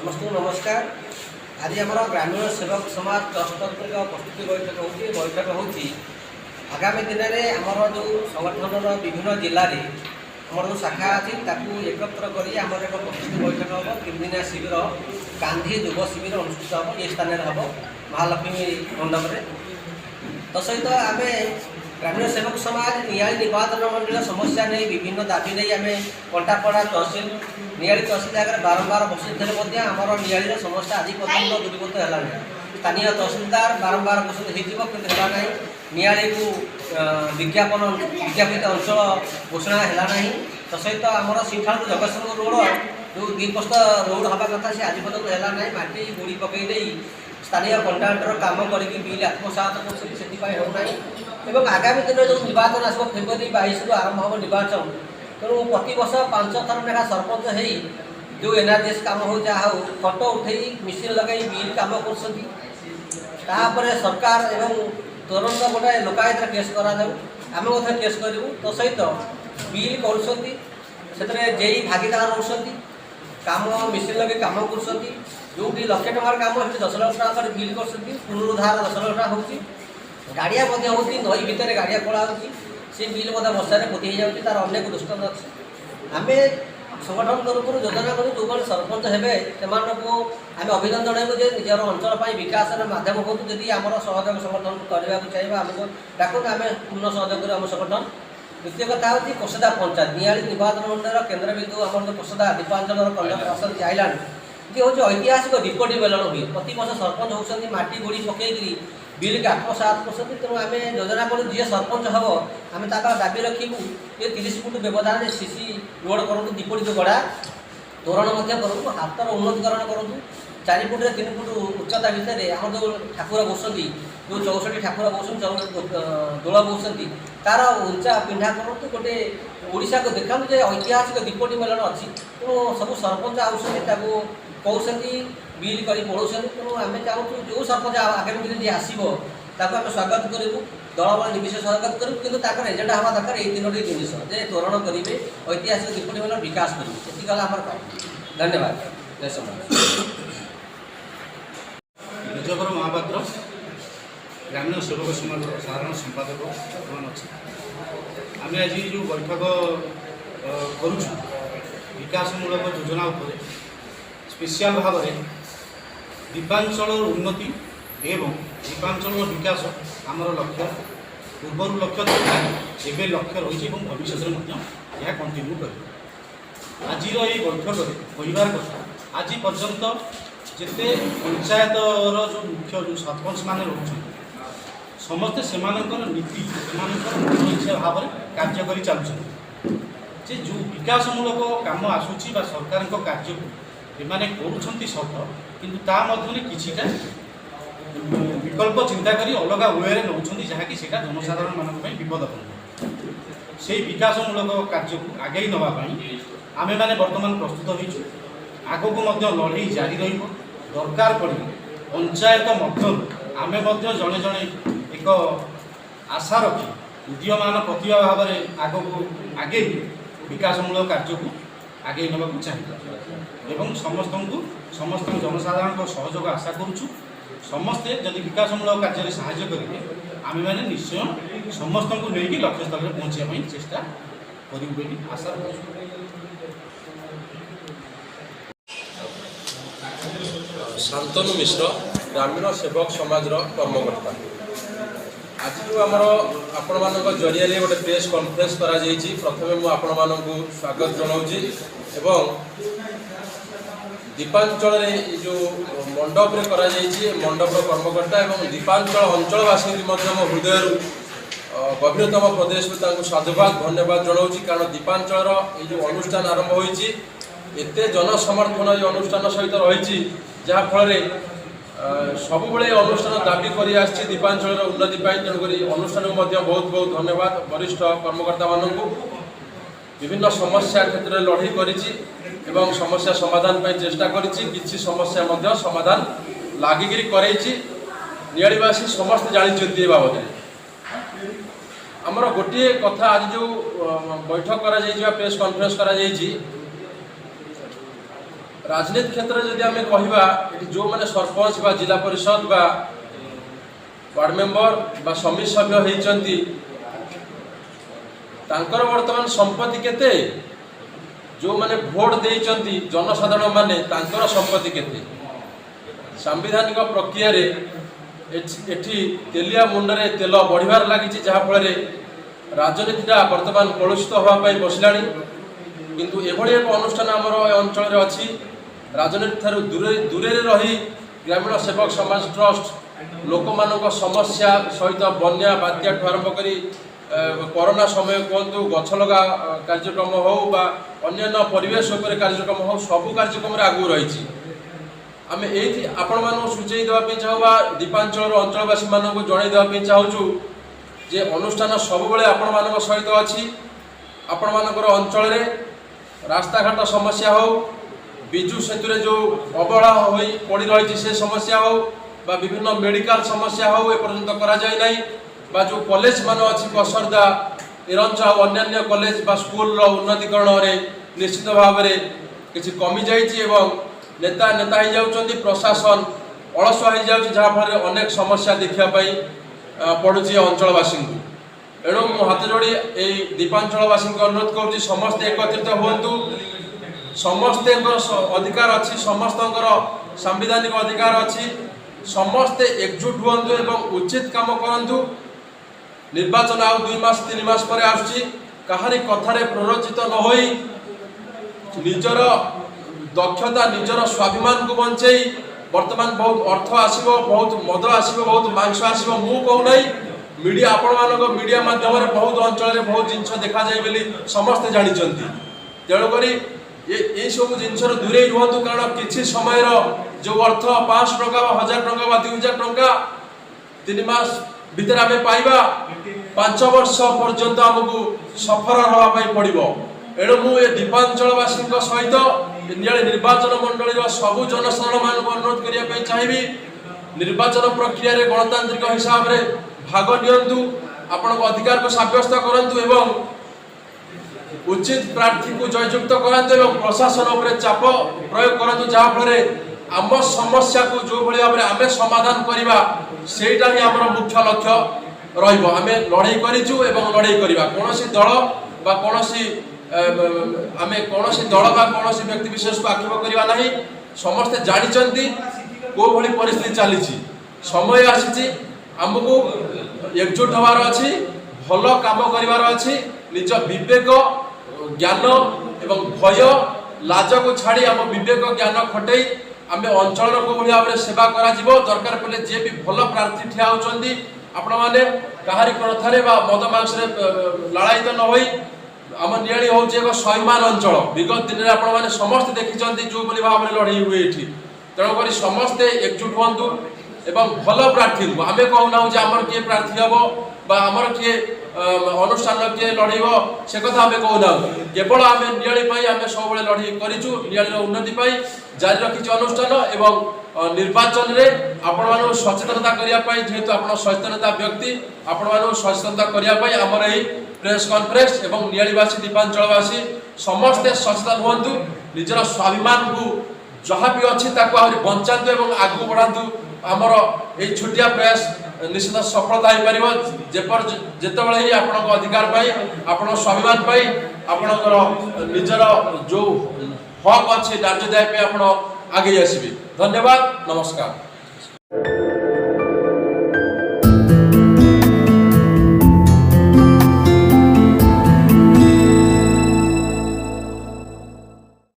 समस्त नमस्कार। आज आम ग्रामीण सेवक समाज ट्रस्ट प्रस्तुति बैठक हो आगामी दिन में आमर जो संगठन विभिन्न जिले में आमर जो शाखा अच्छी एकत्र कर एक प्रस्तुति बैठक हम 3 दिनिया शिविर गांधी युव शिविर अनुष्ठित हम ये स्थान हम महालक्ष्मी मंडप में। तो सहित आम ग्रामीण सेवक समाज नियाली निर्वाचन मंडल समस्या नहीं विभिन्न दाबी नहीं आम कंटापड़ा तहसिल नियाली तहसिल आगे बारंबार बसुले आमर नियाली समस्या आज पर्यटन दूरीभूत है। स्थानीय तहसिलदार बारंबार बसुद होना ना नियाली को विज्ञापित अंचल घोषणा है। तो सहित आमर सीठा जगतसिंहपुर रोड जो द्विपस्थ रोड हवा कथा से आज पर्यटन है ना माटी गोड़ी पकईदे स्थानीय कंट्राक्टर काम करके बिल आत्मसात कर आगामी दिन जो निर्वाचन आस फेब्रुआरी 22 रु आरंभ हम निर्वाचन तेणु प्रति वर्ष 5 थर लेखा सरपंच हो जो एनआरजीएस काम हो जहाँ हो फटो उठे मिसिन लगे बिल काम कर सरकार एवं तुरंत गोटे लोकायत केस करा आम केस करूँ। तो सहित बिल कर जेई भागीदार रोचती काम मिसिन लगे काम कर जो 1 लाख टकर काम 10 लाख टकर बिल कर पुनरुद्धार 10 लाख टका हो गाड़िया होती नई भितर गाड़िया खोला से बिल वर्षा पोती हो जाए तार अनेक दृष्टांत अच्छे। आम संगठन तरफ योजना करूँ जो मैंने सरपंच हे आम अभिनंदन जनाबू निजर अंचल विकास मध्यम हो जी आम सहयोग संगठन करने चाहिए आमको डाकू आम पूर्ण सहयोग आम संगठन। द्वितीय कथा हूँ कोसदा पंचायत नियाली निर्वाचन मंडल केन्द्र बिंदु आम जो कोसदा दीपांचल कंडक्टर आसती आईलैंड ये हूँ ऐतिहासिक दीपटी मेलन हुए प्रति वर्ष सरपंच होती माटी गोड़ी पकईकि बिल के आत्मसात कर तेणु आम योजना करूँ जी सरपंच हम आम दाबी रखू ये 30 फुट व्यवधान सीसी रोड करूँ दीपटी जो गड़ा तोरण करूँ हाथर उन्नतीकरण करूँ 4 फुट 3 फुट उच्चता भितर आम जो ठाकुर बसती जो 64 ठाकुर बस दोल बसती तार उच्चा पिंढा करूँ गोटे ओडिशा को देखा ऐतिहासिक दीपटी मेलन अच्छी तेणु सब सरपंच आसती कहते बिल कर पढ़ाऊँ तेणु आम चाहूँ जो सरपंच आगामी दिन जी आसो आम स्वागत करूँ दल बल निर्विशेष स्वागत करूँ कि एजेंडा हवा दरकार ये 3टी जिन तोरण करेंगे ऐतिहासिक दीपटी मेलन विकास करेंगे ये गला आम धन्यवाद। जय समाज विजयकर महापात्र ग्रामीण सेवक समाज साधारण संपादक बर्तमान अच्छे आम आज जो बैठक करुँ विकासमूलक योजना उपर स्पेशल भाव में द्वीपांचल उन्नति एवं द्वीपांचल विकास आमर लक्ष्य पूर्वर लक्ष्य था एवं लक्ष्य रही भविष्य में यह कंटिन्यू कर आज ये बैठक कहबार कथा आज पर्यंत जिते पंचायत जो मुख्य जो सरपंच मैंने रोच समस्ते से नीति से इच्छा भाव में कार्य कर चलुँ जो विकासमूलक काम आसूची सरकार कार्य एमाने करुछंती सत किंतु ता मध्यने किछिटा विकल्प चिंता करी अलग वे नौछंती जहाँकि सेटा जनसाधारण मानक पई विपदपूर्ण से विकासमूलक कार्य को आगे नवा पई आमे माने वर्तमान प्रस्तुत होइछु आगो को लड़ाई जारी रहिबो दरकार पड़ी पंचायत मध्य आमे जड़े जड़े एक आशा रखी उदीयमान प्रतिभा भाव में आग को आगे विकासमूलक कार्य को आगे नवा चाहिए एवं समस्त जनसाधारण सहयोग आशा करुचु समस्ते जदि विकासमूलक कार्य साहाय्य करेंगे आम मैंने निश्चय समस्त को लेकिन लक्ष्य स्थल में पहुँचा चेष्टा करूँ आशा रखुँ। शांतनु मिश्र ग्रामीण सेवक समाज कर्मकर्ता आज जो आमर आपण मान जरिया गोटे प्रेस कॉन्फ्रेंस करा प्रथमे मु आपण मानू स्वागत जनाऊँगी एवं दीपांचल जो मंडप रे करा मंडप कर्मकर्ता एवं दीपांचल अंचलवासी मो हृदय गभीरतम प्रदेश साधुवाद धन्यवाद जनाऊँगी कारण दीपांचल ये जो अनुष्ठान आरंभ होती एत जनसमर्थन ये अनुष्ठान सहित रही जहाँफल सब अनुष्ठान दाबी कर दीपांचल उन्नति तेणुक अनुष्ठान को बहुत बहुत धन्यवाद वरिष्ठ कर्मकर्ता मानू विभिन्न समस्या क्षेत्र में लड़ाई कर समस्या समाधान पर चेष्टा किसी समस्या समाधान लगिकी नियाड़ीवासी समस्त जानी बाबद आमर गोटे कथा आज जो बैठक प्रेस कॉन्फ्रेंस राजनीति क्षेत्र में जदि आम कहवा जो मैंने सरपंच बा जिला परिषद बा वार्ड मेंबर बा समिति सभ्य होती तांकर वर्तमान संपत्ति केते जो मैंने भोट देइचंती जनसाधारण माने तांकर संपत्ति केते सांविधानिक प्रक्रिया रे एठी तेलिया मुंडरे तेल बढ़िबार लागिछि जहा फल राजनीतिटा वर्तमान कलुषित होवाई बसलाणी किंतु एभली एक अनुष्ठान आमर अंचल अच्छी राजनीति ठारू दूरे रही ग्रामीण सेवक समाज ट्रस्ट लोक मानक समस्या सहित बन्या बात्या आरंभ करी कोरोना समय कहतु गछ लगा कार्यक्रम हो बा अन्य परिवेश उपर कार्यक्रम हो सबू कार्यक्रम आगू रही आम ये आपण मानक सूचई देवाई चाहूँ दीपांचल अंचलवासी मानक जन देवाई चाहूँ जे अनुष्ठान सब बेले आपण मानक सहित अच्छी आपण मानकर अंचल रे रास्ता घाट समस्या हो विजु सेतु जो अवहेला हो पड़ रही से समस्या हो बा विभिन्न मेडिकल समस्या हो एपर्यंत करा जाय नाही बा जो कॉलेज मान अच्छी कसरदा इरंचा और अन्य कॉलेज बा स्कूल उन्नतिकरण रे निश्चित भाव में किसी कमी जाइए नेता नेता हो जाउछंती प्रशासन अलसुआ हो जाउछि जहाँ फल अनेक समस्या देखापी पड़ुची अंचलवासी को एणु मु हाथ जोड़ी ये दीपांचलवासी को अनुरोध करुँच समस्ते एकत्रित हूँ समस्ते अधिकार अच्छी समस्त सांविधानिक अधिकार अच्छी समस्ते एकजुट हूँ एवं उचित काम करूँ निर्वाचन आउ 2 मास 3 मास पर आसुची कहारी कथारे प्ररोचित न होई निजर दक्षता निजर स्वाभिमान को बंचई वर्तमान बहुत अर्थ आसीबो बहुत मद आसीबो बहुत मांस आसीबो मु कहू नहीं मीडिया आपण मानक मीडिया माध्यम रे बहुत अंचल रे बहुत जिंस देखा जाय बेली समस्त जानि चंती तेणु करी ये सब जिनसर दूरे रुहतु कारण किसी समय जो अर्थ 500 टंका 1000 टंका 2000 टंका 3 मास भितर आम पाइबा 5 वर्ष पर्यंत आमको सफर रहा पड़ो एणु मुझे दीपांचलवासी सहित निर्वाचन मंडल सबू जनसाधारण मान अनुरोध करने चाहिए निर्वाचन प्रक्रिया रे गणतांत्रिक हिसाब रे भाग नियंतु आपण अधिकार को साब्यस्त करंतु एवं उचित प्रार्थी को जययुक्त कराते और प्रशासन उपरे चाप प्रयोग करतु जहाँ फल आम समस्या को जो भाई भाव में आम समाधान करवा सेटा ही आम मुख्य लक्ष्य रही लड़ाई करूँ एवं लड़ाई करवा कौन दल बा कौन आम कौन दल बा कौन व्यक्ति विशेष को आक्षेप करवा ना समस्ते जानते कौ भाई परिस्थिति चली समय आसी आमको एकजुट हबार अच्छी भल काम करार अच्छी निज विवेक ज्ञान एवं भय लाज को छाड़ी आम विवेक ज्ञान खटई आम अंचल को भाव में सेवा करा दरकार पड़े जे भी भल प्रार्थी ठिया होती आपण मैंने कहारी कथार मद मांस लाड़ायित न हो आम नियाली हूँ एक स्वाभिमान अंचल विगत दिन में आपण मैंने समस्ते देखी जो भाव में लड़ाई हुए ये तेणुक समस्ते एकजुट हूँ एवं भल प्रार्थी आम कहूना आमर किए प्रार्थी हम आमर किए अनुष्ठान किए लड़ब से कथा आम कहूना केवल आम नियाली आम सब लड़ाई करूँ नियाली उन्नति जारी रखी अनुष्ठान एवं निर्वाचन रे आपण मानू सचेतनता करने जेहेतु आप सचेतनता व्यक्ति आपण मानू सचेतनता करने आमर यही प्रेस कॉन्फ्रेंस एवं नियालीवासी दीपांचलवासी समस्ते सचेतन हूँ निजर स्वाभिमान को जहाँ भी अच्छी आहरी बंचातु एवं आगू बढ़ातु आमर ये छोटिया प्रयास निश्चित सफलता हो पार जितेबाला ही आपण अधिकार पाई आपण स्वाभिमान पाई आपणकर निजर जो हक अच्छे राज्य दाय आप आगे आसबे धन्यवाद नमस्कार।